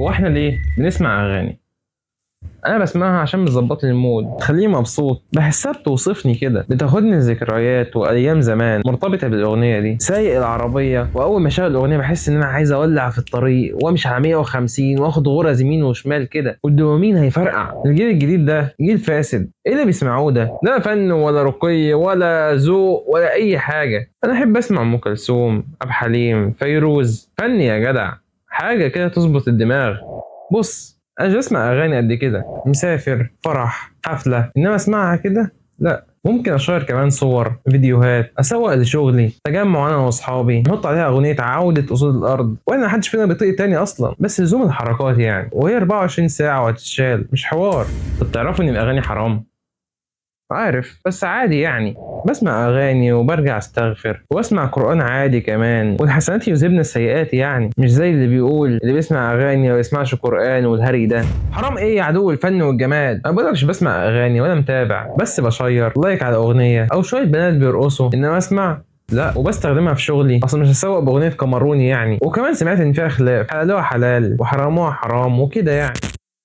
هو احنا ليه بنسمع اغاني؟ انا بسمعها عشان بتظبط لي المود، تخليني مبسوط، بحسها بتوصفني كده، بتاخدني لذكريات وايام زمان مرتبطه بالاغنيه دي. سايق العربيه واول ما اشغل الاغنيه بحس ان انا عايز اولع في الطريق وامشي على 150 واخد غرز يمين وشمال كده، والدوبامين هيفرقع. الجيل الجديد ده جيل فاسد، ايه اللي بيسمعوه ده؟ لا فن ولا رقي ولا ذوق ولا اي حاجه. انا احب اسمع ام كلثوم، عبد الحليم، فيروز، فن يا جدع، حاجه كده تظبط الدماغ. بص انا مش بسمع اغاني قد كده مسافر فرح حفله، انما اسمعها كده لا. ممكن اشير كمان صور فيديوهات، اسوق لشغلي، تجمع انا واصحابي نحط عليها اغنيه عوده اصول الارض، واحنا محدش فينا بيطيق تاني اصلا، بس لزوم الحركات يعني، وهي 24 ساعه وهتتشال مش حوار. طب تعرفوا ان الاغاني حرام؟ عارف بس عادي يعني، بسمع أغاني وبرجع أستغفر وأسمع قرآن عادي كمان، والحسنات يذهبن السيئات يعني، مش زي اللي بيقول اللي بيسمع أغاني وما يسمعش قرآن والهري ده. حرام إيه يا عدو الفن والجمال؟ أنا بقولكش بسمع أغاني ولا متابع، بس بشير لايك على أغنية أو شوية بنات بيرقصوا، إنما أسمع لا. وبستخدمها في شغلي، اصلا مش هسوق باغنيه كامروني يعني. وكمان سمعت ان فيها خلاف، حلالوها حلال وحراموها حرام وكده يعني.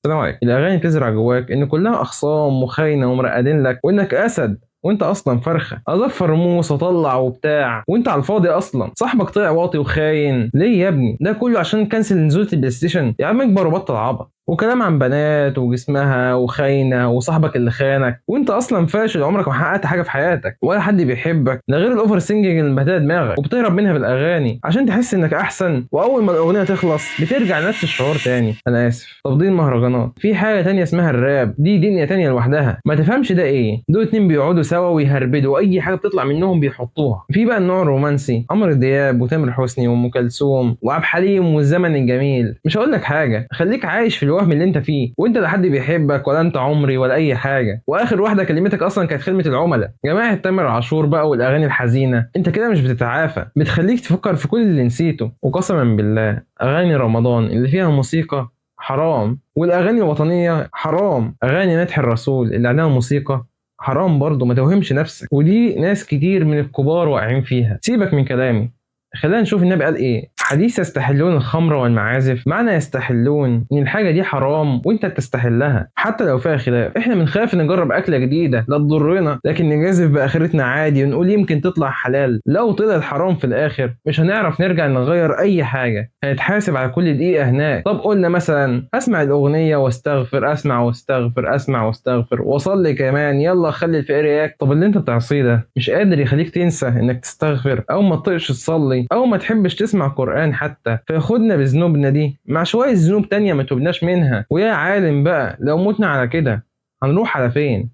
السلام عليكم. الاغاني بتزرع جواك ان كلها اخصام وخاينه ومرقدين لك وانك اسد وانت اصلا فرخه، اظفر رموس واطلع وبتاع وانت على الفاضي اصلا. صاحبك طلع واطي وخاين ليه يا ابني؟ ده كله عشان كنسل نزوله البلاي ستيشن؟ يا عم اكبر وبطل عبط. وكلام عن بنات وجسمها وخاينه وصاحبك اللي خانك، وانت اصلا فاشل، عمرك ما حققت حاجه في حياتك ولا حد بيحبك، ده غير الاوفر سينجنج اللي مبهدله دماغك وبتهرب منها بالاغاني عشان تحس انك احسن، واول ما الاغنيه تخلص بترجع لنفس الشعور تاني. انا اسف. تفضيل مهرجانات. في حاجه تانية اسمها الراب، دي دنيا تانية لوحدها، ما تفهمش ده ايه. دول اتنين بيقعدوا سوا ويهربدوا اي حاجه بتطلع منهم بيحطوها. في بقى النوع الرومانسي، عمرو دياب وتامر حسني وام كلثوم وعبد الحليم والزمن الجميل. مش هقول لك حاجه، خليك عايش في الوهم اللي انت فيه، وانت لا حد بيحبك ولا انت عمري ولا اي حاجه، واخر واحده كلمتك اصلا كانت خدمه العملاء. جماعه تامر عاشور بقى والاغاني الحزينه، انت كده مش بتتعافى، بتخليك تفكر في كل اللي نسيته. وقسما بالله اغاني رمضان اللي فيها موسيقى حرام، والاغاني الوطنيه حرام، اغاني مدح الرسول اللي عليها موسيقى حرام برضه، ما توهمش نفسك. ودي ناس كتير من الكبار واقعين فيها. سيبك من كلامي، خلينا نشوف النبي قال ايه. حديث يستحلون الخمر والمعازف، معنى يستحلون ان الحاجه دي حرام وانت بتستحلها حتى لو فيها خلاف. احنا بنخاف نجرب اكله جديده لا تضرنا، لكن نجازف باخرتنا عادي ونقول يمكن تطلع حلال. لو طلع حرام في الاخر مش هنعرف نرجع نغير اي حاجه، هنتحاسب على كل دقيقه هناك. طب قلنا مثلا اسمع الاغنيه واستغفر، اسمع واستغفر، اسمع واستغفر، واصلي كمان، يلا خلي الفقير ياك. طب اللي انت بتعصيه ده مش قادر يخليك تنسى انك تستغفر، او ما تطيقش تصلي، او ما تحبش تسمع قرآن حتى، فياخدنا بذنوبنا دي مع شوية ذنوب تانية ما تبناش منها. ويا عالم بقى لو متنا على كده هنروح على فين؟